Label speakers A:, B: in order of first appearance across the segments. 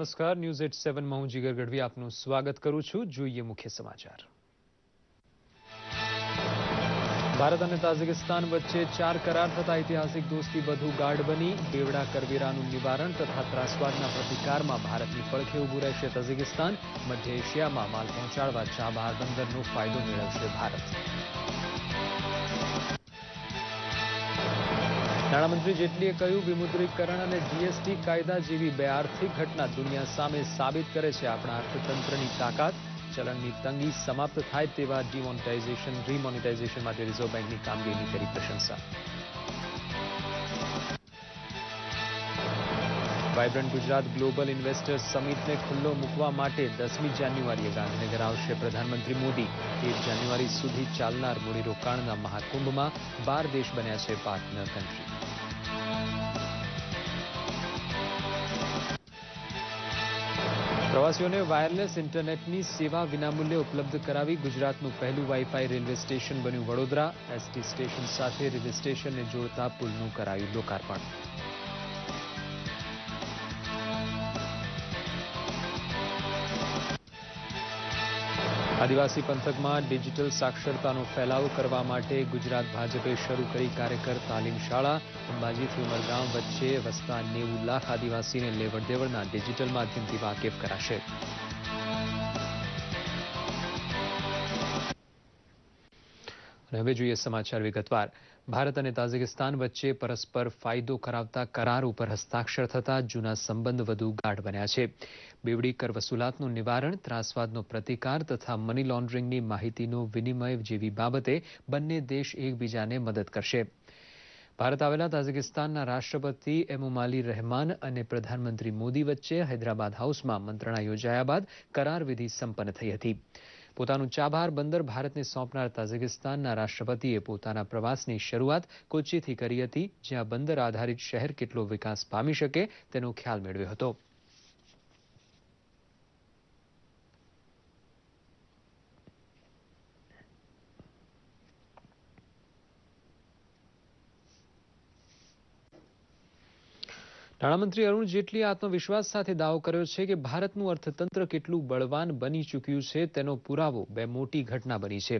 A: નમસ્કાર, ન્યૂઝ 87 માં હું જીગર ગઢવી આપનું સ્વાગત કરું છું. જોઈએ મુખ્ય સમાચાર. ભારત અને તાઝિકિસ્તાન વચ્ચે 4 કરાર થતા ઐતિહાસિક દોસ્તી વધુ ગાઢ બની. બેવડા કરવેરાનું નિવારણ તથા ત્રાસવાદના પ્રતિકારમાં ભારતની પડખે ઊભું રહેશે તાઝિકિસ્તાન. મધ્ય એશિયામાં માલ પહોંચાડવા ચાબહાર બંદરનો ફાયદો મેળવશે ભારત. નાણામંત્રી જેટલીએ કહ્યું, વિમુદ્રીકરણ અને જીએસટી કાયદા જેવી બે આર્થિક ઘટના દુનિયા સામે સાબિત કરે છે આપણા અર્થતંત્રની તાકાત. ચલણની તંગી સમાપ્ત થાય તેવા રીમોનેટાઇઝેશન માટે રિઝર્વ બેંકની કામગીરીની કરી પ્રશંસા. વાઇબ્રન્ટ ગુજરાત ગ્લોબલ ઇન્વેસ્ટર્સ સમિટને ખુલ્લો મૂકવા માટે 10મી જાન્યુઆરીએ ગાંધીનગર આવશે પ્રધાનમંત્રી મોદી. 1 જાન્યુઆરી સુધી ચાલનાર મૂડીરોકાણના મહાકુંભમાં 12 દેશ બન્યા છે પાર્ટનર કન્ટ્રી. પ્રવાસીઓને વાયરલેસ ઇન્ટરનેટની સેવા વિનામૂલ્યે ઉપલબ્ધ કરાવી ગુજરાતનું પહેલું વાઈફાઈ રેલવે સ્ટેશન બન્યું વડોદરા. એસટી સ્ટેશન સાથે રેલવે સ્ટેશનને જોડતા પુલનું કરાયું લોકાર્પણ. આદિવાસી પંથકમાં ડિજિટલ સાક્ષરતાનો ફેલાવો કરવા માટે ગુજરાત ભાજપે શરૂ કરી કાર્યકર તાલીમ શાળા. અંબાજીથી ઉમરગામ વચ્ચે વસતા 90 લાખ આદિવાસીને લેવડ દેવડના ડિજિટલ માધ્યમથી વાકેફ કરાશે. હવે જોઈએ સમાચાર વિગતવાર. ભારત અને તાઝિકિસ્તાન વચ્ચે પરસ્પર ફાયદો કરાવતા કરાર ઉપર હસ્તાક્ષર થતા જૂના સંબંધ વધુ ગાઢ બન્યા છે. બેવડી કર વસૂલાતનું નિવારણ, ત્રાસવાદનો પ્રતિકાર તથા મની લોન્ડરિંગની માહિતીનો વિનિમય જેવી બાબતે બંને દેશ એકબીજાને મદદ કરશે. ભારત આવેલા તાઝિકિસ્તાનના રાષ્ટ્રપતિ એમોમાલી રહેમાન અને પ્રધાનમંત્રી મોદી વચ્ચે હૈદરાબાદ હાઉસમાં મંત્રણા યોજાયા બાદ કરાર વિધિ સંપન્ન થઈ હતી. પોતાનું ચાબહાર બંદર ભારતને સોંપનાર તાઝિકિસ્તાનના રાષ્ટ્રપતિએ પોતાના પ્રવાસની શરૂઆત કોચીથી કરી હતી, જ્યાં બંદર આધારિત શહેર કેટલો વિકાસ પામી શકે તેનો ખ્યાલ મેળવ્યો હતો. નાણામંત્રી અરુણ જેટલીએ આત્મવિશ્વાસ સાથે દાવો કર્યો છે કે ભારતનું અર્થતંત્ર કેટલું બળવાન બની ચૂક્યું છે તેનો પુરાવો બે મોટી ઘટના બની છે.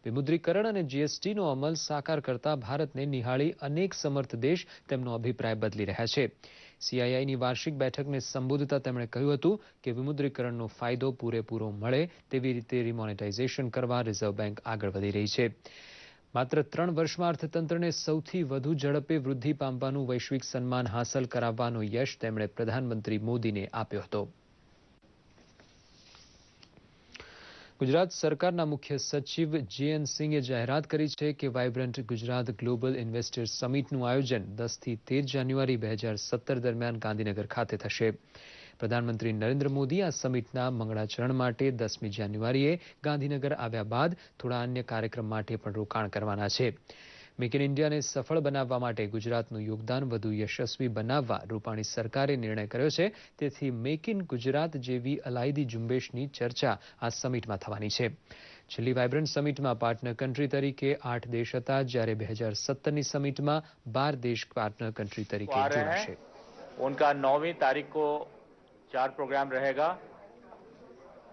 A: વિમુદ્રીકરણ અને જીએસટીનો અમલ સાકાર કરતા ભારતને નિહાળી અનેક સમર્થ દેશ તેમનો અભિપ્રાય બદલી રહ્યા છે. સીઆઈઆઈની વાર્ષિક બેઠકને સંબોધતા તેમણે કહ્યું હતું કે વિમુદ્રીકરણનો ફાયદો પૂરેપૂરો મળે તેવી રીતે રિમોનેટાઇઝેશન કરવા રિઝર્વ બેંક આગળ વધી રહી છે. માત્ર 3 વર્ષમાં અર્થતંત્રને સૌથી વધુ ઝડપે વૃદ્ધિ પામવાનું વૈશ્વિક સન્માન હાંસલ કરાવવાનો યશ તેમણે પ્રધાનમંત્રી મોદીને આપ્યો હતો. ગુજરાત સરકારના મુખ્ય સચિવ જે.એન. સિંઘે જાહેરાત કરી છે કે વાઇબ્રન્ટ ગુજરાત ગ્લોબલ ઇન્વેસ્ટર્સ સમિટનું આયોજન 10 થી 13 જાન્યુઆરી 2017 દરમિયાન ગાંધીનગર ખાતે થશે. પ્રધાનમંત્રી નરેન્દ્ર મોદી આ સમિટના મંગળાચરણ માટે 10મી જાન્યુઆરીએ ગાંધીનગર આવ્યા બાદ થોડા અન્ય કાર્યક્રમ માટે પણ રોકાણ કરવાના છે. મેક ઇન ઇન્ડિયાને સફળ બનાવવા માટે ગુજરાતનું યોગદાન વધુ યશસ્વી બનાવવા રૂપાણી સરકારે નિર્ણય કર્યો છે. તેથી મેક ઇન ગુજરાત જેવી અલાયદી ઝુંબેશની ચર્ચા આ સમિટમાં થવાની છે. છેલ્લી વાઇબ્રન્ટ સમિટમાં પાર્ટનર કન્ટ્રી તરીકે 8 દેશ હતા, જ્યારે 2017ની સમિટમાં 12 દેશ પાર્ટનર કન્ટ્રી તરીકે જોડાશે.
B: उनका 9वीं तारीख को 4 प्रोग्राम रहेगा.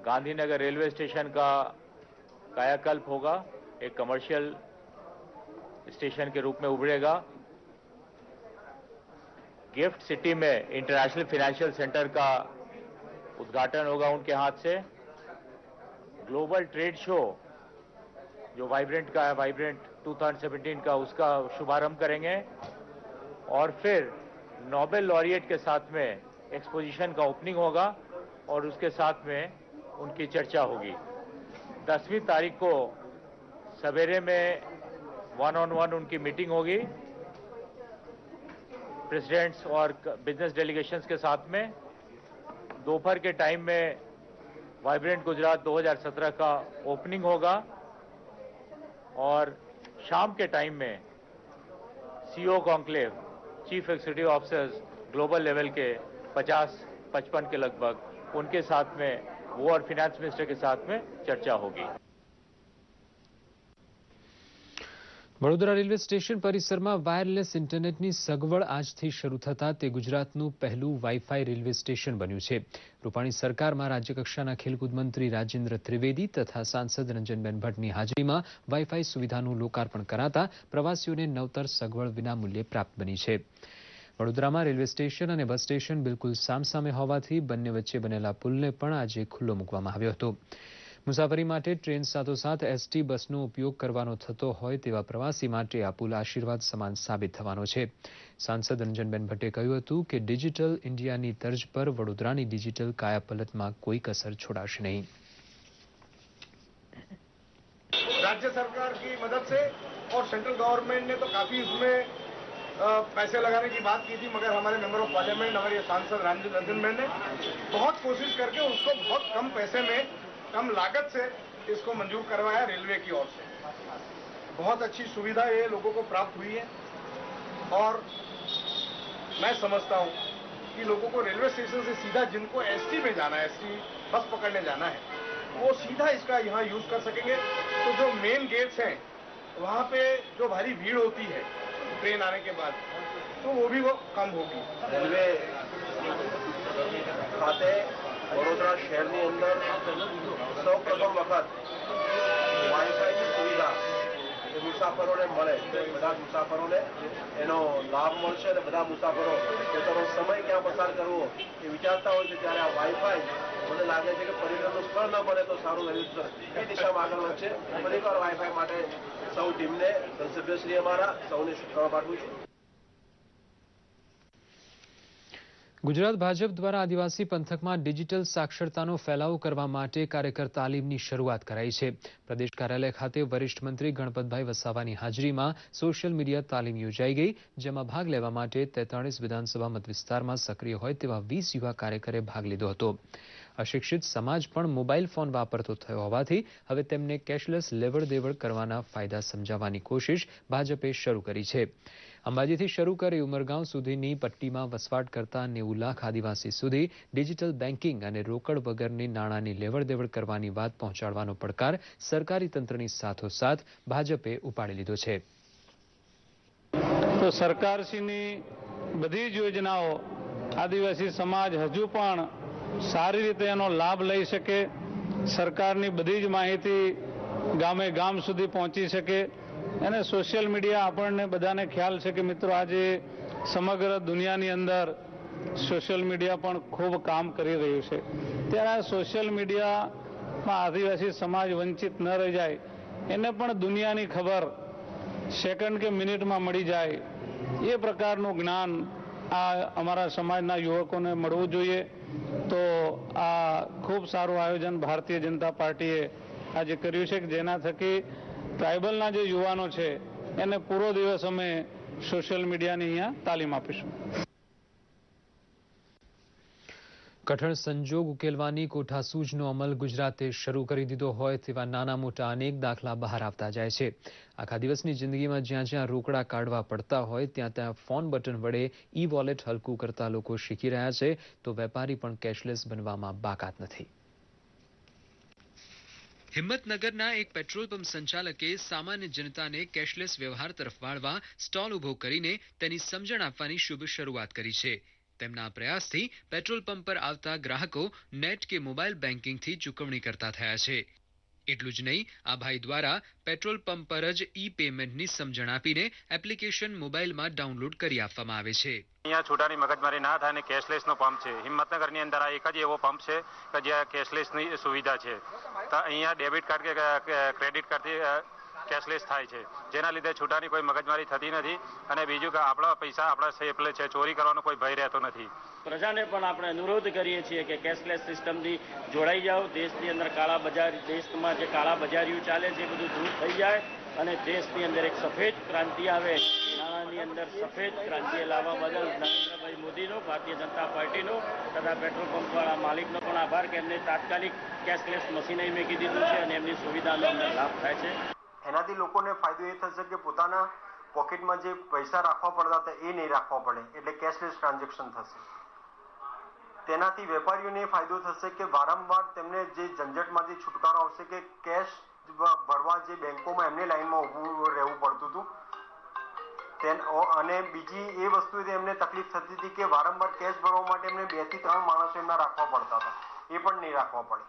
B: गांधीनगर रेलवे स्टेशन का कायाकल्प होगा, एक कमर्शियल स्टेशन के रूप में उभरेगा. गिफ्ट सिटी में इंटरनेशनल फाइनेंशियल सेंटर का उद्घाटन होगा उनके हाथ से. ग्लोबल ट्रेड शो जो वाइब्रेंट का है, वाइब्रेंट 2017 का, उसका शुभारंभ करेंगे. और फिर नोबेल लॉरिएट के साथ में एक्सपोजिशन का ओपनिंग होगा और उसके साथ में उनकी चर्चा होगी. 10वीं तारीख को सवेरे में 1-on-1 उनकी मीटिंग होगी प्रेसिडेंट्स और बिजनेस डेलीगेशंस के साथ में. दोपहर के टाइम में वाइब्रेंट गुजरात 2017 का ओपनिंग होगा और शाम के टाइम में CEO conclave, chief executive officers global level के 50-55 के लगभग, उनके साथ में वो और फिनेंस मिनिस्टर के साथ में चर्चा होगी.
A: વડોદરા રેલવે સ્ટેશન પરિસરમાં વાયરલેસ ઇન્ટરનેટની સગવડ આજથી શરૂ થતા તે ગુજરાતનું પહેલું વાઈફાઈ રેલવે સ્ટેશન બન્યું છે. રૂપાણી સરકારમાં રાજ્યકક્ષાના ખેલકૂદ મંત્રી રાજેન્દ્ર ત્રિવેદી તથા સાંસદ રંજનબેન ભટ્ટની હાજરીમાં વાઈફાઈ સુવિધાનું લોકાર્પણ કરાતા પ્રવાસીઓને નવતર સગવડ વિનામૂલ્યે પ્રાપ્ત બની છે. વડોદરામાં રેલવે સ્ટેશન અને બસ સ્ટેશન બિલકુલ સામસામે હોવાથી બંને વચ્ચે બનેલા પુલને પણ આજે ખુલ્લો મૂકવામાં આવ્યો હતો. મુસાફરી માટે ટ્રેન સાથોસાથ એસટી બસનો ઉપયોગ કરવાનો થતો હોય તેવા પ્રવાસી માટે આ પુલ આશીર્વાદ સમાન સાબિત થવાનો છે. સાંસદ રંજનબેન ભટ્ટે કહ્યું હતું કે ડિજિટલ ઇન્ડિયાની તર્જ પર વડોદરાની ડિજિટલ કાયાપલટમાં કોઈ કસર છોડાશે નહીં.
C: राज्य सरकार की मदद से और सेंट्रल गवर्नमेंट ने तो काफी इसमें पैसे लगाने की बात की थी, मगर हमारे मेंबर ऑफ पार्लियामेंट हमारे सांसद रंजनबेन ने बहुत कोशिश करके उसको बहुत कम पैसे में कम लागत से इसको मंजूर करवाया रेलवे की ओर से. बहुत अच्छी सुविधा ये लोगों को प्राप्त हुई है और मैं समझता हूँ कि लोगों को रेलवे स्टेशन से सीधा जिनको एसटी में जाना है, एसटी बस पकड़ने जाना है, वो सीधा इसका यहाँ यूज कर सकेंगे. तो जो मेन गेट्स हैं वहाँ पे जो भारी भीड़ होती है ट्रेन आने के बाद, तो वो भी वो कम होगी.
D: रेलवे खाते वडोदरा शહેરની અંદર સૌ પ્રથમ વખત વાઈફાઈની સુવિધા એ મુસાફરોને મળે, બધા મુસાફરોને એનો લાભ મળશે અને બધા મુસાફરો પોતાનો સમય ક્યાં પસાર કરવો એ વિચારતા હોય છે ત્યારે આ વાઈફાઈ મને લાગે છે કે પરિવારનું સ્થળ ન બને તો સારું રહ્યું એ દિશામાં આગળ વધશે. ફરીવાર વાઈફાઈ માટે સૌ ટીમને સભ્યશ્રી અમારા સૌને શુભકામના પાઠવું છું.
A: ગુજરાત ભાજપ દ્વારા આદિવાસી પંથકમાં ડિજિટલ સાક્ષરતાનો ફેલાવો કરવા માટે કાર્યકર તાલીમની શરૂઆત કરાઈ છે. પ્રદેશ કાર્યાલય ખાતે વરિષ્ઠ મંત્રી ગણપતભાઈ વસાવાની હાજરીમાં સોશિયલ મીડિયા તાલીમ યોજાઈ ગઈ, જેમાં ભાગ લેવા માટે 43 વિધાનસભા મતવિસ્તારમાં સક્રિય હોય તેવા 20 યુવા કાર્યકરે ભાગ લીધો હતો. અશિક્ષિત સમાજ પણ મોબાઈલ ફોન વાપરતો થયો હોવાથી હવે તેમને કેશલેસ લેવડ દેવડ કરવાના ફાયદા સમજાવવાની કોશિશ ભાજપે શરૂ કરી છે. અંબાજીથી શરૂ કરી ઉમરગાંવ સુધીની પટ્ટીમાં વસવાટ કરતા 90 લાખ આદિવાસી સુધી ડિજિટલ બેન્કિંગ અને રોકડ વગરની નાણાંની લેવડ દેવડ કરવાની વાત પહોંચાડવાનો પડકાર સરકારી તંત્રની સાથોસાથ ભાજપે ઉપાડી લીધો છે.
E: તો સરકારશ્રીની બધી જ યોજનાઓ આદિવાસી સમાજ હજુ પણ સારી રીતે એનો લાભ લઈ શકે, સરકારની બધી જ માહિતી ગામે ગામ સુધી પહોંચી શકે. અને સોશિયલ મીડિયા આપણને બધાને ખ્યાલ છે કે મિત્રો આજે સમગ્ર દુનિયાની અંદર સોશિયલ મીડિયા પણ ખૂબ કામ કરી રહ્યું છે. ત્યારે આ સોશિયલ મીડિયામાં આદિવાસી સમાજ વંચિત ન રહી જાય, એને પણ દુનિયાની ખબર સેકન્ડ કે મિનિટમાં મળી જાય એ પ્રકારનું જ્ઞાન આ અમારા સમાજના યુવકોને મળવું જોઈએ. તો આ ખૂબ સારું આયોજન ભારતીય જનતા પાર્ટીએ આજે કર્યું છે કે જેના થકી ટ્રાઇબલના જે યુવાનો છે એને પૂરો દિવસ અમે સોશિયલ મીડિયાની અહીંયા તાલીમ આપીશું.
A: કઠણ સંજોગ ઉકેલવાની કોઠાસૂઝનો અમલ ગુજરાતે શરૂ કરી દીધો હોય તેવા નાના મોટા અનેક દાખલા બહાર આવતા જાય છે. આખા દિવસની જિંદગીમાં જ્યાં જ્યાં રોકડા કાઢવા પડતા હોય ત્યાં ત્યાં ફોન બટન વડે ઈ વોલેટ હલકું કરતા લોકો શીખી રહ્યા છે, તો વેપારી પણ કેશલેસ બનવામાં બાકાત નથી. હિંમતનગરના એક પેટ્રોલ પંપ સંચાલકે સામાન્ય જનતાને કેશલેસ વ્યવહાર તરફ વાળવા સ્ટોલ ઉભો કરીને તેની સમજણ આપવાની શુભ શરૂઆત કરી છે. તેમના પ્રયાસથી પેટ્રોલ પંપ પર આવતા ગ્રાહકો નેટ કે મોબાઈલ બેન્કિંગથી ચૂકવણી કરતા થયા છે. એટલું જ નહીં, આ ભાઈ દ્વારા પેટ્રોલ પંપ પર જ ઈ પેમેન્ટની સમજણ આપીને એપ્લિકેશન મોબાઈલમાં ડાઉનલોડ કરી આપવામાં આવે છે.
F: અહીંયા છૂટાની મગજમારી ના થાય અને કેશલેસનો પંપ છે. હિંમતનગરની અંદર આ એક જ એવો પંપ છે કે જ્યાં કેશલેસની સુવિધા છે. તો અહીંયા ડેબિટ કાર્ડ કે ક્રેડિટ કાર્ડથી કેશલેસ થાય છે, જેના લીધે છૂટાની કોઈ મગજમારી થતી નથી. અને બીજું કે આપણા પૈસા આપણા સેફ છે, ચોરી કરવાનો કોઈ ભય રહેતો નથી.
G: પ્રજાને પણ આપણે અનુરોધ કરીએ છીએ કે કેશલેસ સિસ્ટમથી જોડાઈ જાઓ. દેશની અંદર કાળા બજાર, દેશમાં જે કાળા બજારીઓ ચાલે છે એ બધું દૂર થઈ જાય અને દેશની અંદર એક સફેદ ક્રાંતિ આવે. નાણાંની અંદર સફેદ ક્રાંતિ લાવવા બદલ નરેન્દ્રભાઈ મોદીનો, ભારતીય જનતા પાર્ટીનો તથા પેટ્રોલ પંપવાળા માલિકનો પણ આભાર કે એમને તાત્કાલિક કેશલેસ મશીન અહીં મૂકી દીધું છે અને એમની સુવિધાનો અમને લાભ થાય છે.
D: એનાથી લોકોને ફાયદો એ થશે કે પોતાના પોકેટમાં જે પૈસા રાખવા પડતા હતા એ નહીં રાખવા પડે, એટલે કેશલેસ ટ્રાન્ઝેક્શન થશે. તેનાથી વેપારીઓને ફાયદો થશે કે વારંવાર તેમને જે ઝંઝટમાંથી છુટકારો આવશે કે કેશ ભરવા જે બેંકોમાં એમને લાઈનમાં ઊભું રહેવું પડતું હતું અને બીજી એ વસ્તુથી એમને તકલીફ થતી હતી કે વારંવાર કેશ ભરવા માટે એમને 2 થી 3 માણસો એમના રાખવા પડતા હતા, એ પણ નહીં રાખવા પડે.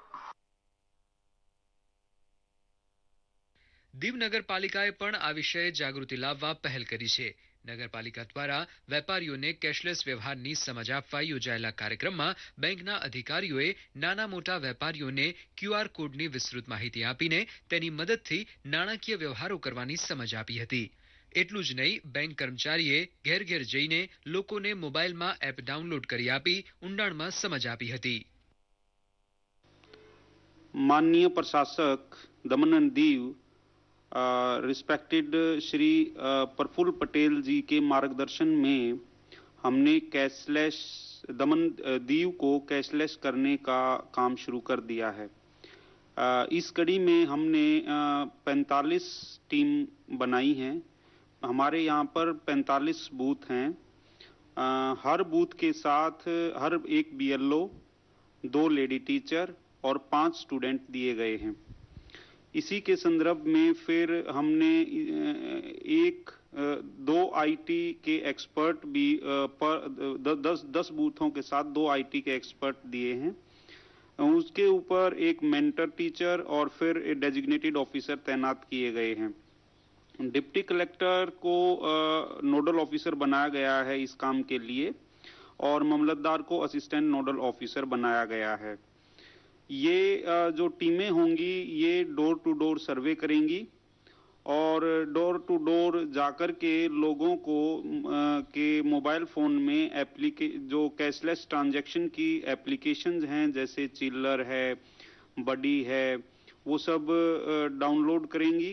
A: દીવ નગરપાલિકાએ પણ આ વિષયે જાગૃતિ લાવવા પહેલ કરી છે. નગરપાલિકા દ્વારા વેપારીઓને કેશલેસ વ્યવહારની સમજ આપવા યોજાયેલા કાર્યક્રમમાં બેંકના અધિકારીઓએ નાના મોટા વેપારીઓને QR કોડની વિસ્તૃત માહિતી આપીને તેની મદદથી નાણાકીય વ્યવહારો કરવાની સમજ આપી હતી. એટલું જ નહીં, બેંક કર્મચારીએ ઘેર ઘેર જઈને લોકોને મોબાઈલમાં એપ ડાઉનલોડ કરી આપી ઊંડાણમાં સમજ આપી હતી.
H: माननीय प्रशासक दमन एंड दीव रिस्पेक्टेड श्री प्रफुल्ल पटेल जी के मार्गदर्शन में हमने कैशलेस दमन दीव को कैशलेस करने का काम शुरू कर दिया है. इस कड़ी में हमने 45 टीम बनाई है. हमारे यहाँ पर 45 बूथ हैं. हर बूथ के साथ हर एक BLO, 2 लेडी टीचर और 5 स्टूडेंट दिए गए हैं. इसी के संदर्भ में फिर हमने 2 IT के एक्सपर्ट भी 10 बूथों के साथ 2 IT के एक्सपर्ट दिए हैं. उसके ऊपर एक मेंटर टीचर और फिर डेजिग्नेटेड ऑफिसर तैनात किए गए हैं. डिप्टी कलेक्टर को नोडल ऑफिसर बनाया गया है इस काम के लिए और मामलतदार को असिस्टेंट नोडल ऑफिसर बनाया गया है. ये जो टीमें होंगी ये डोर टू डोर सर्वे करेंगी और डोर टू डोर जाकर के लोगों को के मोबाइल फ़ोन में जो कैशलेस ट्रांजैक्शन की एप्लीकेशंस हैं जैसे चिल्लर है, बडी है, वो सब डाउनलोड करेंगी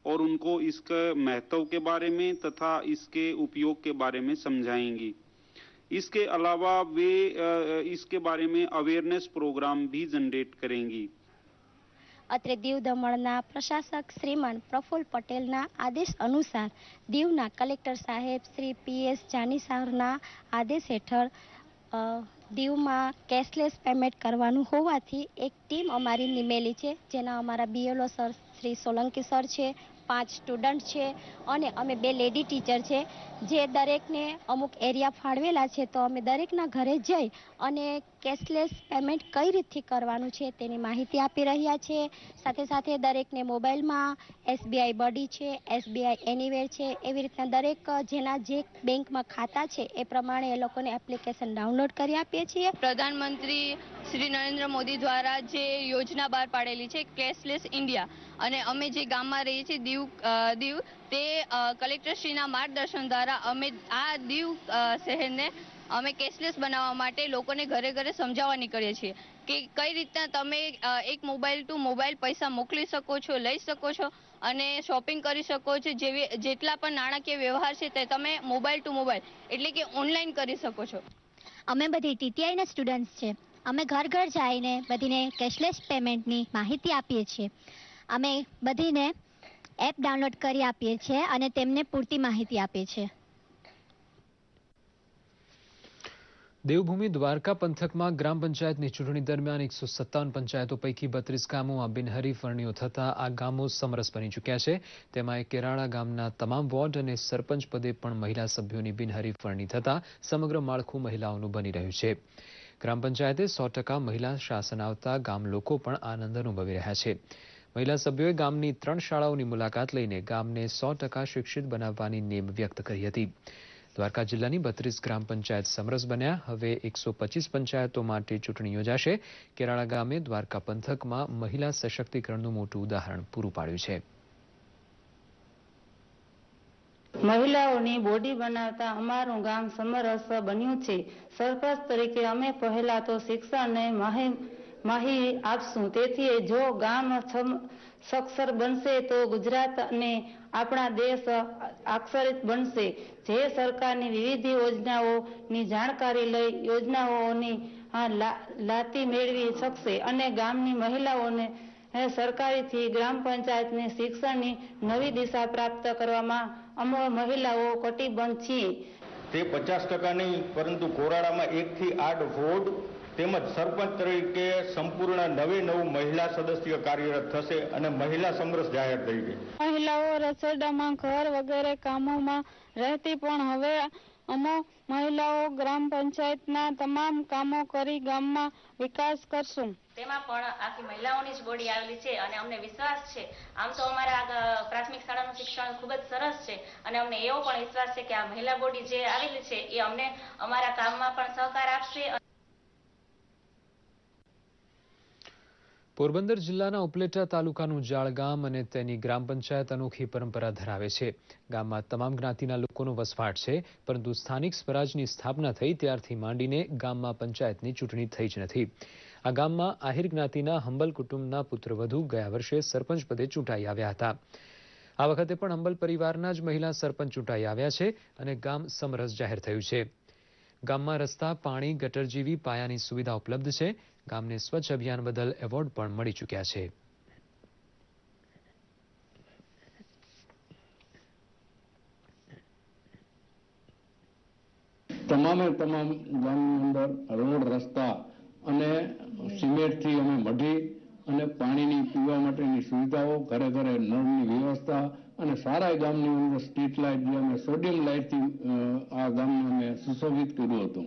H: और उनको इसका महत्व के बारे में तथा इसके उपयोग के बारे में समझाएंगी. इसके अलावा वे इसके बारे में अवेयरनेस प्रोग्राम भी जनरेट करेंगी.
I: અત્રે દીવ દમણના પ્રશાસક શ્રીમાન પ્રફુલ્લ પટેલના આદેશ અનુસાર દીવના કલેક્ટર સાહેબ શ્રી PS જાની સારના આદેશ હેઠળ દીવમાં કેશલેસ પેમેન્ટ કરવાનું હોવાથી એક ટીમ અમારી નિમેલી છે, જેના અમારા BLO sir Shri Solanki sir છે, 5 સ્ટુડન્ટ છે અને અમે 2 લેડી ટીચર છે, જે દરેકને અમુક એરિયા ફાળવેલા છે. તો અમે દરેકના ઘરે જઈ અને કેશલેસ પેમેન્ટ કઈ રીતથી કરવાનું છે તેની માહિતી આપી રહ્યા છે. સાથે સાથે દરેકને મોબાઈલમાં SBI બડી છે, SBI એનીવેર છે, એવી રીતના દરેક જેના જે બેંકમાં ખાતા છે એ પ્રમાણે એ લોકોને એપ્લિકેશન ડાઉનલોડ કરી આપીએ છીએ.
J: પ્રધાનમંત્રી શ્રી નરેન્દ્ર મોદી દ્વારા જે યોજના બહાર પાડેલી છે કેશલેસ ઇન્ડિયા, અને અમે જે ગામમાં રહીએ છીએ દીવ તે કલેક્ટરશ્રીના માર્ગદર્શન દ્વારા અમે આ દીવ શહેરને અમે કેશલેસ બનાવવા માટે લોકોને ઘરે ઘરે સમજાવવા નીકળીએ છીએ કે કઈ રીતના તમે એક મોબાઈલ ટુ મોબાઈલ પૈસા મોકલી શકો છો, લઈ શકો છો અને શોપિંગ કરી શકો છો. જેટલા પણ નાણાકીય વ્યવહાર છે તે તમે મોબાઈલ ટુ મોબાઈલ એટલે કે ઓનલાઈન કરી શકો છો.
I: અમે બધી TTIના સ્ટુડન્ટ્સ છે. અમે ઘર ઘર જઈને બધીને કેશલેસ પેમેન્ટની માહિતી આપીએ છીએ. અમે બધીને એપ ડાઉનલોડ કરી આપીએ છીએ અને તેમને પૂરતી માહિતી આપીએ છીએ.
A: દેવભૂમિ દ્વારકા પંથકમાં ગ્રામ પંચાયતની ચૂંટણી દરમિયાન 157 પંચાયતો પૈકી 32 ગામોમાં બિનહરીફ વરણીઓ થતા આ ગામો સમરસ બની ચૂક્યા છે. તેમાં કેરાળા ગામના તમામ વોર્ડ અને સરપંચ પદે પણ મહિલા સભ્યોની બિનહરીફ વરણી થતા સમગ્ર માળખું મહિલાઓનું બની રહ્યું છે. ગ્રામ પંચાયતે 100% મહિલા શાસન આવતા ગામ લોકો પણ આનંદ અનુભવી રહ્યા છે. મહિલા સભ્યોએ ગામની 3 શાળાઓની મુલાકાત લઈને ગામને 100% શિક્ષિત બનાવવાની નેમ વ્યક્ત કરી હતી. દ્વારકા જિલ્લાની 32 ગ્રામ પંચાયત સમરસ બન્યા. હવે 125 પંચાયતો માટે ચૂંટણી યોજાશે. કેરાળા ગામે દ્વારકા પંથકમાં મહિલા સશક્તિકરણનું મોટું ઉદાહરણ પૂરું પાડ્યું છે.
K: મહિલાઓની બોડી બનાવતા અમારું ગામ સમરસ બન્યું છે. સરપંચ તરીકે અમે પહેલા તો શિક્ષણને માહિતી આપશું. તેથી જો ગામ સક્ષર બનશે તો ગુજરાત અને આપણા દેશ અક્ષરિત બનશે. જે સરકારની વિવિધ યોજનાઓની જાણકારી લઈ યોજનાઓની લાતી મેળવી શકશે અને ગામની મહિલાઓને સરકારીથી ગ્રામ પંચાયતને શિક્ષણની નવી દિશા પ્રાપ્ત કરવામાં અમે મહિલાઓ કટિબદ્ધ છીએ.
L: તે 50% નહીં, પરંતુ કોરાડામાં 1 થી 8 વોર્ડ તેમજ સરપંચ તરીકે સંપૂર્ણ નવું મહિલા સદસ્ય કાર્યરત થશે અને મહિલા સમરસ જાહેર થઈ ગઈ.
K: મહિલાઓ રસોડામાં ઘર વગેરે કામોમાં રહેતી પણ હવે અમે મહિલાઓ ગ્રામ પંચાયતના તમામ કામો કરી ગામમાં વિકાસ કરશું.
M: તેમાં પણ આખી મહિલાઓની જ બોડી આવેલી છે અને અમને વિશ્વાસ છે. આમ તો અમારા પ્રાથમિક શાળાનું શિક્ષણ ખૂબ જ સરસ છે અને અમને એવો પણ વિશ્વાસ છે કે આ મહિલા બોડી જે આવેલી છે એ અમને અમારા કામમાં પણ સહકાર આપશે.
A: પોરબંદર જિલ્લાના ઉપલેટા તાલુકાનું જાળ ગામ અને તેની ગ્રામ પંચાયત અનોખી પરંપરા ધરાવે છે. ગામમાં તમામ જ્ઞાતિના લોકોનો વસવાટ છે, પરંતુ સ્થાનિક સ્વરાજની સ્થાપના થઈ ત્યારથી માંડીને ગામમાં પંચાયતની ચૂંટણી થઈ જ નથી. આ ગામમાં આહિર જ્ઞાતિના હંબલ કુટુંબના પુત્રવધુ ગયા વર્ષે સરપંચ પદે ચૂંટાઈ આવ્યા હતા. આ વખતે પણ હંબલ પરિવારના જ મહિલા સરપંચ ચૂંટાઈ આવ્યા છે અને ગામ સમરસ જાહેર થયું છે. ગામમાં રસ્તા, પાણી, ગટર જેવી પાયાની સુવિધા ઉપલબ્ધ છે. ગામને સ્વચ્છ અભિયાન બદલ એવોર્ડ પણ મળી ચૂક્યા છે.
N: તમામ ગામની અંદર રોડ, રસ્તા અને સિમેન્ટથી અમે મઢી અને પાણીની પીવા માટેની સુવિધાઓ, ઘરે ઘરે નળની વ્યવસ્થા અને સારા ગામની અંદર સ્ટ્રીટ લાઇટ જે અમે સોડિયમ લાઇટથી આ ગામને અમે સુશોભિત કર્યું હતું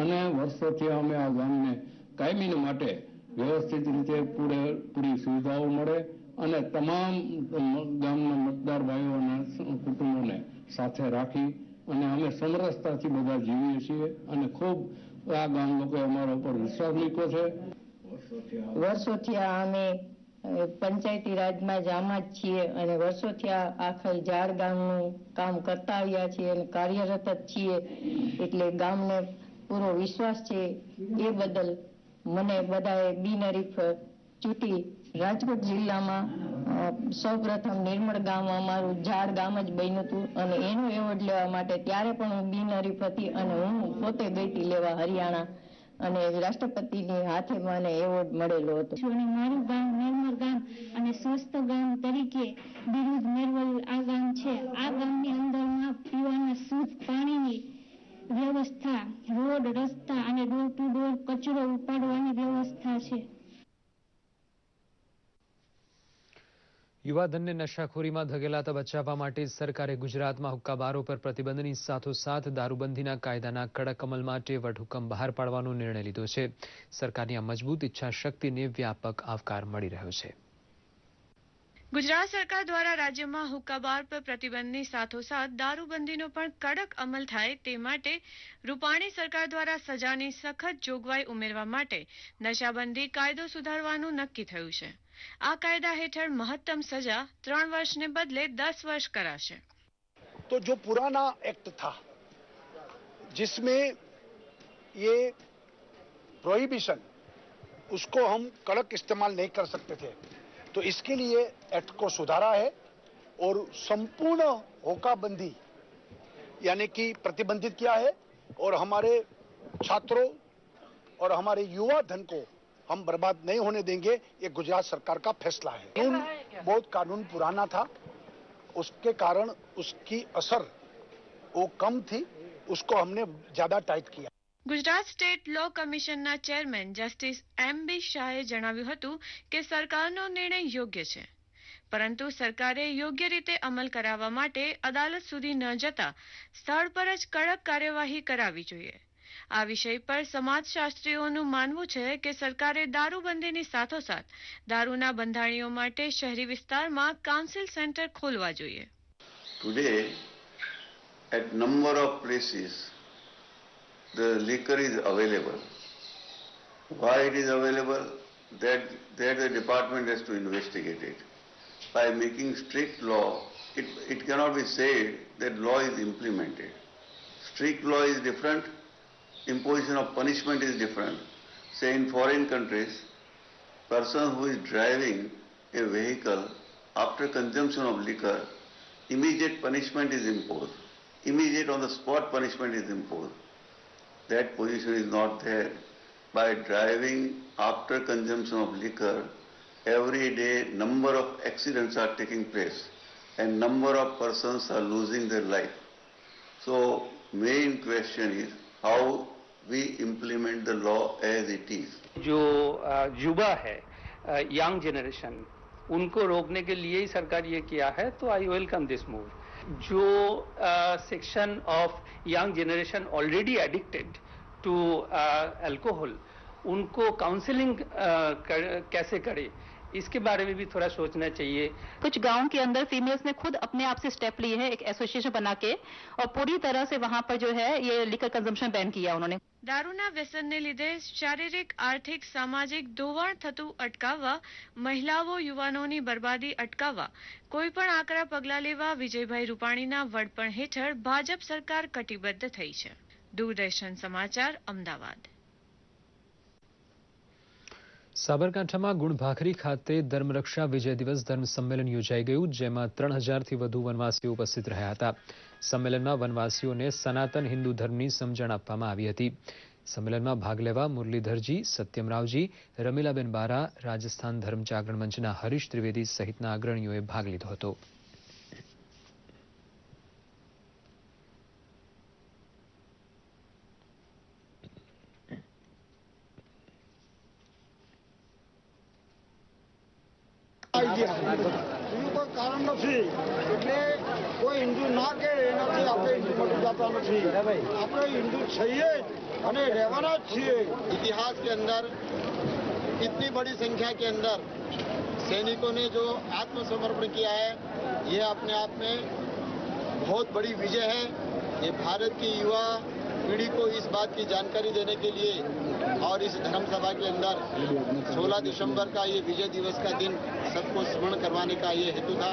N: અને વર્ષોથી અમે આ ગામને કાયમી માટે વ્યવસ્થિત રીતે પૂરી સુવિધાઓ મળે અને તમામ ગામના મતદાર ભાઈઓ અને કુટુંબોને સાથે રાખી અને અમે સમરસતાથી બધા જીવીએ છીએ અને ખૂબ આ ગામ લોકોએ અમારા ઉપર વિશ્વાસ મૂક્યો છે.
K: વર્ષોથી અમે પંચાયતી રાજમાં જ આમાં જ છીએ અને વર્ષોથી આખા ઝાડ ગામનું કામ કરતા આવ્યા છીએ અને કાર્યરત જ છીએ, એટલે ગામને પૂરો વિશ્વાસ છે. એ બદલ મને બધાએ બિનહરીફ ચૂંટી રાજકોટ જિલ્લામાં સૌપ્રથમ નિર્મળ ગામ અમારું ઝાડ ગામ જ બન્યું હતું અને એનો એવોર્ડ લેવા માટે ત્યારે પણ હું બિનહરીફ હતી અને હું પોતે ગઈ હતી લેવા હરિયાણા અને રાષ્ટ્રપતિની હાથે મને એવોર્ડ મળેલો હતો.
O: મારું ગામ નિર્મળ ગામ અને સ્વસ્થ ગામ તરીકે બિરુદ મેળવેલ આ ગામ છે. આ ગામની અંદરમાં પીવાના શુદ્ધ પાણીની વ્યવસ્થા, રોડ, રસ્તા અને ડોર ટુ ડોર કચરો ઉપાડવાની વ્યવસ્થા છે.
A: યુવાધનને નશાખોરીમાં ધકેલાતા બચાવવા માટે સરકારે ગુજરાતમાં હુક્કાબારો પર પ્રતિબંધની સાથોસાથ દારૂબંધીના કાયદાના કડક અમલ માટે વટહુકમ બહાર પાડવાનો નિર્ણય લીધો છે. સરકારની આ મજબૂત ઈચ્છાશક્તિને વ્યાપક આવકાર મળી રહ્યો છે.
P: ગુજરાત સરકાર દ્વારા રાજ્યમાં હુક્કાબાર પર પ્રતિબંધની સાથોસાથ દારૂબંધીનો પણ કડક અમલ થાય તે માટે રૂપાણી સરકાર દ્વારા સજાની સખત જોગવાઈ ઉમેરવા માટે નશાબંધી કાયદો સુધારવાનું નક્કી થયું છે. આ કાયદા હેઠળ મહત્તમ સજા 3 વર્ષને બદલે 10 વર્ષ કરાશે.
C: तो जो पुराना एक्ट था जिसमें ये प्रोहिबिशन उसको हम कड़क इस्तेमाल नहीं कर सकते थे, तो इसके लिए एक्ट को सुधारा है और संपूर्ण होकाबंदी यानी कि प्रतिबंधित किया है और हमारे छात्रों और हमारे युवा धन को हम बर्बाद नहीं होने देंगे. ये गुजरात सरकार का फैसला है. कानून पुराना था, उसके कारण उसकी असर वो कम थी, उसको हमने ज्यादा टाइट किया.
P: ગુજરાત સ્ટેટ લો કમિશનના ચેરમેન જસ્ટિસ એમ.બી. શાહે જણાવ્યું હતું કે સરકારનો નિર્ણય યોગ્ય છે, પરંતુ સરકારે યોગ્ય રીતે અમલ કરાવવા માટે અદાલત સુધી ન જતા સ્થળ પર જ કડક કાર્યવાહી કરાવવી જોઈએ. આ વિષય પર સમાજશાસ્ત્રીઓનું માનવું છે કે સરકારે દારૂબંધીની સાથોસાથ દારૂના બંધાણીઓ માટે શહેરી વિસ્તારમાં કાઉન્સિલ સેન્ટર ખોલવા જોઈએ.
Q: Today, at number of places, the liquor is available. Why it is available? That the department has to investigate it. By making strict law, it cannot be said that law is implemented. Strict law is different. Imposition of punishment is different. Say in foreign countries, person who is driving a vehicle after consumption of liquor, immediate punishment is imposed. Immediate on the spot punishment is imposed. That position is not there. By driving after consumption of liquor, every day number of accidents are taking place and number of persons are losing their life. So main question is how we implement the law as it is.
R: जो युवा है young generation, उनको रोकने के लिए ही सरकार ये किया है, तो आई वेलकम दिस मूव। जो section of young generation already addicted to alcohol, उनको काउंसलिंग कैसे करे, इसके बारे में भी थोड़ा सोचना चाहिए।
K: कुछ गांव के अंदर फीमेल्स ने खुद अपने आप से स्टेप लिए है, एक एसोसिएशन बना के, और पूरी तरह से वहां पर जो है ये लिकर कंजम्पशन बैन किया उन्होंने।
P: દારૂના વ્યસનને લીધે શારીરિક, આર્થિક, સામાજિક ધોવાણ થતું અટકાવવા, મહિલાઓ, યુવાનોની બરબાદી અટકાવવા કોઈપણ આકરા પગલાં લેવા વિજયભાઈ રૂપાણીના વડપણ હેઠળ ભાજપ સરકાર કટિબદ્ધ થઈ છે। દૂરદર્શન સમાચાર, અમદાવાદ।
A: સાબરકાંઠામાં ગુણભાખરી ખાતે ધર્મરક્ષા વિજય દિવસ ધર્મ સંમેલન યોજાઈ ગયું, જેમાં 3000થી વધુ વનવાસીઓ ઉપસ્થિત રહ્યા હતા। સંમેલનમાં વનવાસીઓને સનાતન હિન્દુ ધર્મની સમજણ આપવામાં આવી હતી। સંમેલનમાં ભાગ લેવા મુરલીધરજી, સત્યમરાવજી, રમીલાબેન બારા, રાજસ્થાન ધર્મ જાગરણ મંચના હરીશ ત્રિવેદી સહિતના અગ્રણીઓએ ભાગ લીધો હતો।
C: બીજું કોઈ કારણ નથી, એટલે કોઈ હિન્દુ ના કે એનાથી આપણે હિન્દુ મટી જતા નથી। આપણે હિન્દુ છીએ અને રહેવાના જ છીએ।
S: इतिहास के अंदर इतनी बड़ी संख्या के अंदर सैनिकों ने जो आत्मसमर्पण किया है, ये अपने आप में बहुत बड़ी विजय है। ये भारत की युवा पीढ़ी को इस बात की जानकारी देने के लिए और इस धर्म सभा के अंदर 16 दिसंबर का ये विजय दिवस का दिन सबको स्मरण करवाने का ये हेतु था।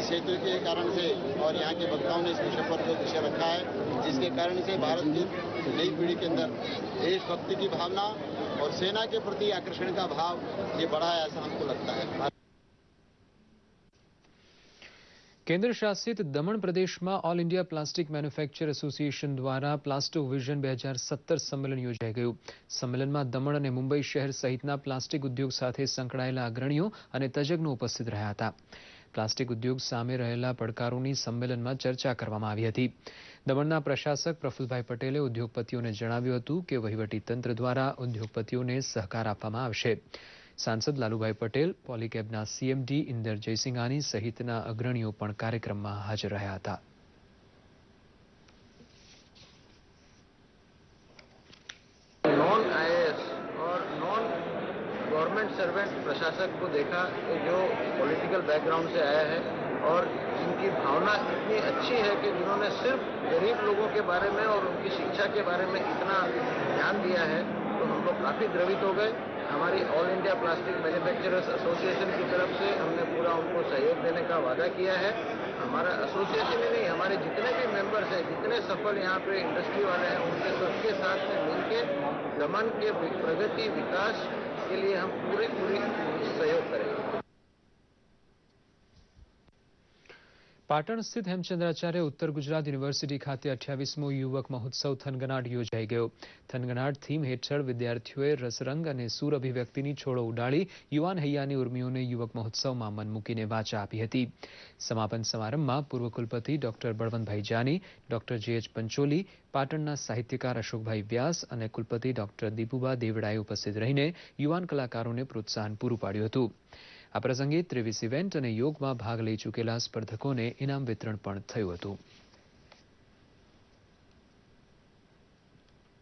S: इस हेतु के कारण से और यहाँ के वक्ताओं ने इस विषय पर जो विषय रखा है, जिसके कारण से भारत की नई पीढ़ी के अंदर देशभक्ति की भावना और सेना के प्रति आकर्षण का भाव ये बढ़ा है, ऐसा हमको लगता है।
A: કેન્દ્ર શાસિત દમણ પ્રદેશમાં all India plastic manufacture association દ્વારા પ્લાસ્ટો વિઝન 2017 સંમેલન યોજાઈ ગયું। સંમેલનમાં દમણ અને મુંબઈ શહેર સહિતના પ્લાસ્ટિક ઉદ્યોગ સાથે સંકળાયેલા અગ્રણીઓ અને તજજ્ઞો ઉપસ્થિત રહ્યા હતા। પ્લાસ્ટિક ઉદ્યોગ સામે રહેલા પડકારોની સંમેલનમાં ચર્ચા કરવામાં આવી હતી। દમણના પ્રશાસક પ્રફુલભાઈ પટેલે ઉદ્યોગપતિઓને જણાવ્યું હતું કે વહીવટી તંત્ર દ્વારા ઉદ્યોગપતિઓને સહકાર આપવામાં આવશે। सांसद लालूभाई पटेल, पॉलीकेबना सीएमडी इंदर जयसिंघानी सहितना अग्रणीओ पण कार्यक्रमમાં હાજર રહ્યા હતા।
D: नॉन आईएएस और नॉन गवर्नमेंट सर्वेंट प्रशासक को देखा कि जो पॉलिटिकल बैकग्राउंड से आया है और जिनकी भावना इतनी अच्छी है कि जिन्होंने सिर्फ गरीब लोगों के बारे में और उनकी शिक्षा के बारे में इतना ध्यान दिया है, तो हम लोग काफ़ी द्रवित हो गए। हमारी all India plastic manufacturers association की तरफ से हमने पूरा उनको सहयोग देने का वादा किया है। हमारा एसोसिएशन ही नहीं, हमारे जितने भी मेंबर्स हैं, जितने सफल यहाँ पे इंडस्ट्री वाले हैं, उनके सबके साथ में मिलकर दमन के प्रगति विकास के लिए हम पूरी सहयोग करेंगे।
A: પાટણ સ્થિત હેમચંદ્રાચાર્ય ઉત્તર ગુજરાત યુનિવર્સિટી ખાતે 28મો યુવક મહોત્સવ થનગનાટ યોજાઈ ગયો। થનગનાટ થીમ હેઠળ વિદ્યાર્થીઓએ રસરંગ અને સૂર અભિવ્યક્તિની છોડો ઉડાડી યુવાન હૈયાની ઉર્મિઓને યુવક મહોત્સવમાં મન મૂકીને વાચા આપી હતી। સમાપન સમારંભમાં પૂર્વ કુલપતિ ડોક્ટર બળવંતભાઈ જાની, ડોક્ટર જે.એચ. પંચોલી, પાટણના સાહિત્યકાર અશોકભાઈ વ્યાસ અને કુલપતિ ડોક્ટર દીપુબા દેવડાએ ઉપસ્થિત રહીને યુવાન કલાકારોને પ્રોત્સાહન પૂરું પાડ્યું હતું। આ પ્રસંગે 23 ઇવેન્ટ અને યોગમાં ભાગ લઈ ચૂકેલા સ્પર્ધકોને ઇનામ વિતરણ પણ થયું હતું।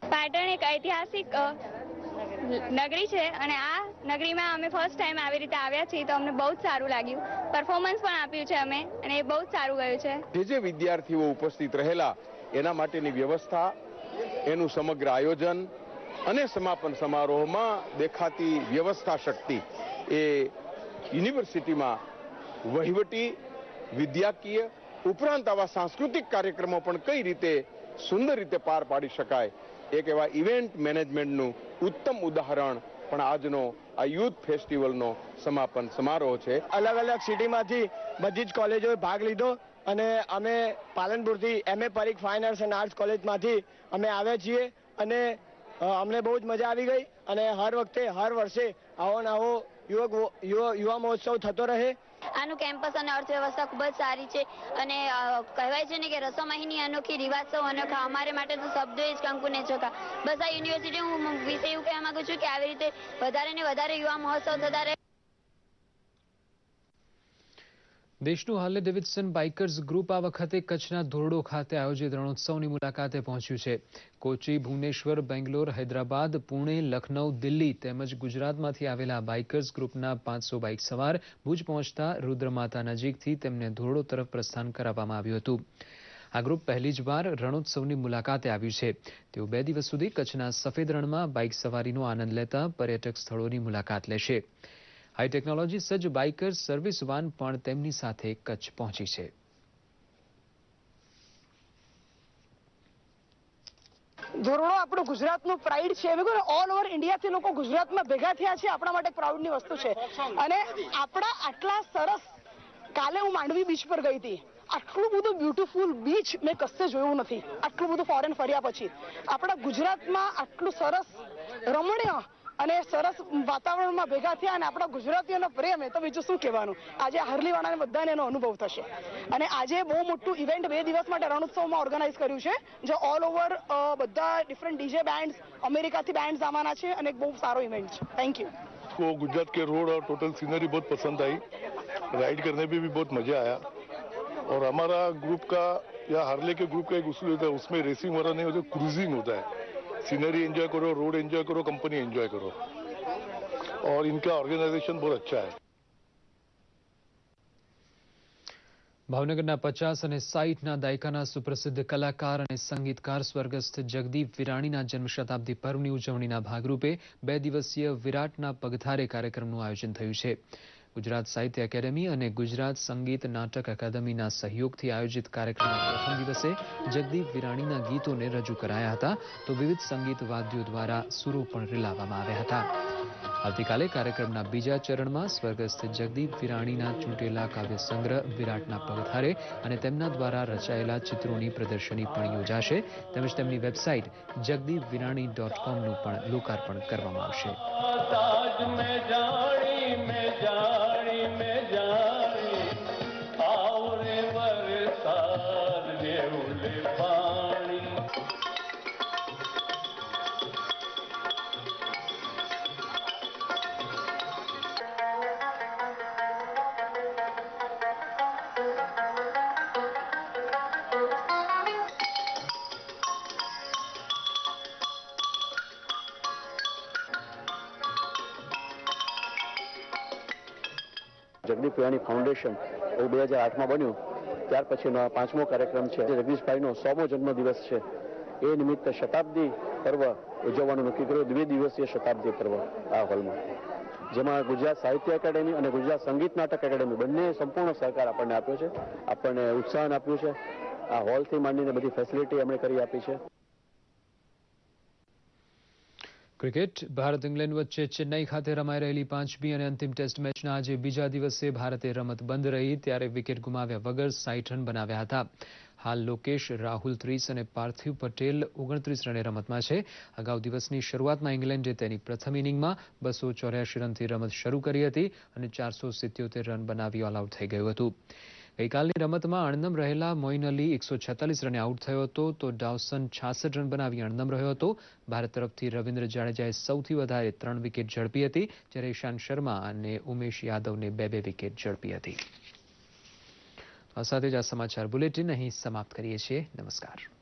J: પાટણ એક ઐતિહાસિક નગરી છે અને આ નગરીમાં અમે ફર્સ્ટ ટાઈમ આવી રીતે આવ્યા છીએ, તો અમને બહુ જ સારું લાગ્યું। પરફોર્મન્સ પણ આપ્યું છે અમે અને એ બહુ જ સારું ગયું છે।
T: જે વિદ્યાર્થીઓ ઉપસ્થિત રહેલા એના માટેની વ્યવસ્થા, એનું સમગ્ર આયોજન અને સમાપન સમારોહમાં દેખાતી વ્યવસ્થા શક્તિ એ યુનિવર્સિટીમાં વહીવટી, વિદ્યાકીય ઉપરાંત આવા સાંસ્કૃતિક કાર્યક્રમો પણ કઈ રીતે સુંદર રીતે પાર પાડી શકાય, એક એવા ઇવેન્ટ મેનેજમેન્ટનું ઉત્તમ ઉદાહરણ પણ આજનો આ યુથ ફેસ્ટિવલનો સમાપન સમારોહ છે।
U: અલગ અલગ સિટીમાંથી બધી જ કોલેજોએ ભાગ લીધો અને અમે પાલનપુરથી MA Parikh fine arts and arts કોલેજમાંથી અમે આવ્યા છીએ અને અમને બહુ જ મજા આવી ગઈ અને હર વખતે હર વર્ષે આવો ને આવો યુવા મહોત્સવ થતો રહે
B: આનું કેમ્પસ અને અર્થવ્યવસ્થા ખૂબ જ સારી છે અને કહેવાય છે ને કે રસોમાહીની અનોખી રિવાજ અનોખા અમારે માટે તો શબ્દો જ કંકુને ચોખા. બસ આ યુનિવર્સિટી હું વિશે એવું કહેવા માંગુ છું કે આવી રીતે વધારે ને વધારે યુવા મહોત્સવ થતા રહે.
A: દેશનું હાર્લે ડેવિડસન બાઇકર્સ ગ્રુપ આ વખતે કચ્છના ધોરડો ખાતે આયોજિત રણોત્સવની મુલાકાતે પહોંચ્યું છે. કોચી, ભુવનેશ્વર, બેંગ્લોર, હૈદરાબાદ, પુણે, લખનઉ, દિલ્હી તેમજ ગુજરાતમાંથી આવેલા બાઇકર્સ ગ્રુપના 500 બાઇક સવાર ભુજ પહોંચતા રુદ્રમાતા નજીકથી તેમને ધોરડો તરફ પ્રસ્થાન કરાવવામાં આવ્યું હતું. આ ગ્રુપ પહેલી જ વાર રણોત્સવની મુલાકાતે આવ્યું છે. તેઓ 2 દિવસ સુધી કચ્છના સફેદ રણમાં બાઇક સવારીનો આનંદ લેતા પર્યટક સ્થળોની મુલાકાત લેશે. હાઈ ટેકનોલોજી સજ્જ બાઇકર્સ સર્વિસ વાન પણ તેમની સાથે કચ્છ પહોંચી છે.
V: ધોરડો આપણું ગુજરાતનું પ્રાઇડ છે. ઓલ ઓવર ઇન્ડિયાથી લોકો ગુજરાતમાં ભેગા થયા છે આપણા માટે પ્રાઉડની વસ્તુ છે. અને આપણા આટલા સરસ, કાલે હું માંડવી બીચ પર ગઈ હતી, આટલું બધું બ્યુટીફુલ બીચ મેં કશે જોયું નથી. આટલું બધું ફોરેન ફર્યા પછી આપણા ગુજરાતમાં આટલું સરસ રમણીય અને સરસ વાતાવરણમાં ભેગા થયા અને આપણા ગુજરાતીઓનો પ્રેમ એ તો બીજું શું કહેવાનું. આજે હરલીવાળાને બધાને એનો અનુભવ થશે. અને આજે બહુ મોટું ઇવેન્ટ 2 દિવસ માટે રણોત્સવમાં ઓર્ગેનાઇઝ કર્યું છે, જે ઓલ ઓવર બધા ડિફરન્ટ ડીજે બેન્ડ્સ, અમેरिका બેન્ड्स આવવાના છે અને એક બહુ સારો ઇવેન્ટ છે. Thank you.
W: को गुजरात के रोड और टोटल सीनरी बहुत पसंद आई. राइड करने में भी बहुत मजा आया. और हमारा ग्रुप का या हार्ले के ग्रुप का एक उसूल होता है, उसमें रेसिंग वाला नहीं होता, क्रूजिंग होता है. सीनरी एंजॉय करो, रोड एंजॉय करो, कंपनी एंजॉय करो. और इनका ऑर्गेनाइजेशन बहुत अच्छा है.
A: ભાવનગરના 50 અને 60ના દાયકાના સુપ્રસિદ્ધ કલાકાર અને સંગીતકાર સ્વર્ગસ્થ જગદીપ વિરાણીના જન્મ શતાબ્દી પર્વની ઉજવણીના ભાગરૂપે 2 દિવસીય વિરાટના પગધારે કાર્યક્રમનું આયોજન થયું છે. ગુજરાત સાહિત્ય એકેડેમી અને ગુજરાત સંગીત નાટક અકાદમીના સહયોગથી આયોજિત કાર્યક્રમના પ્રથમ દિવસે જગદીપ વિરાણીના ગીતોને રજૂ કરાયા હતા, તો વિવિધ સંગીત વાદ્યો દ્વારા સુરો પણ રીલાવવામાં આવ્યા હતા. આવતીકાલે કાર્યક્રમના બીજા ચરણમાં સ્વર્ગસ્થ જગદીપ વિરાણીના ચૂંટેલા કાવ્ય સંગ્રહ વિરાટના પગધારે અને તેમના દ્વારા રચાયેલા ચિત્રોની પ્રદર્શની પણ યોજાશે, તેમજ તેમની વેબસાઇટ jagdeepvirani.com નું પણ લોકાર્પણ કરવામાં આવશે.
X: જગદીપ વિરાણી ફાઉન્ડેશન એવું 2008માં બન્યું. ત્યાર પછીનો 5મો કાર્યક્રમ છે. જગદીશભાઈનો 100મો જન્મદિવસ છે. એ નિમિત્તે શતાબ્દી પર્વ ઉજવવાનું નક્કી કર્યું. 2 દિવસીય શતાબ્દી પર્વ આ હોલમાં, જેમાં ગુજરાત સાહિત્ય એકેડેમી અને ગુજરાત સંગીત નાટક એકેડેમી બંને સંપૂર્ણ સહકાર આપણને આપ્યો છે, આપણને ઉત્સાહન આપ્યું છે. આ હોલથી માંડીને બધી ફેસિલિટી એમણે કરી આપી છે.
A: ક્રિકેટ. ભારત ઇંગ્લેન્ડ વચ્ચે ચેન્નઈ ખાતે રમાઈ રહેલી 5મી અને અંતિમ ટેસ્ટ મેચના આજે બીજા દિવસે ભારતે રમત બંધ રહી ત્યારે વિકેટ ગુમાવ્યા વગર 60 રન બનાવ્યા હતા. હાલ લોકેશ રાહુલ 30 અને પાર્થિવ પટેલ 29 રને રમતમાં છે. અગાઉ દિવસની શરૂઆતમાં ઇંગ્લેન્ડે તેની પ્રથમ ઇનિંગમાં 284 રનથી રમત શરૂ કરી હતી અને 477 રન બનાવી ઓલ આઉટ થઈ ગયું હતું. ગઈકાલની રમતમાં અણનમ રહેલા મોઇન અલી 146 રને આઉટ થયો હતો, તો ડાવસન 66 રન બનાવી અણનમ રહ્યો હતો. ભારત તરફથી રવિન્દ્ર જાડેજાએ સૌથી વધારે 3 વિકેટ ઝડપી હતી, જ્યારે ઈશાંત શર્મા અને ઉમેશ યાદવને 2 વિકેટ ઝડપી હતી. આ સાથે જ આ સમાચાર બુલેટિન અહીં સમાપ્ત કરીએ છીએ. નમસ્કાર.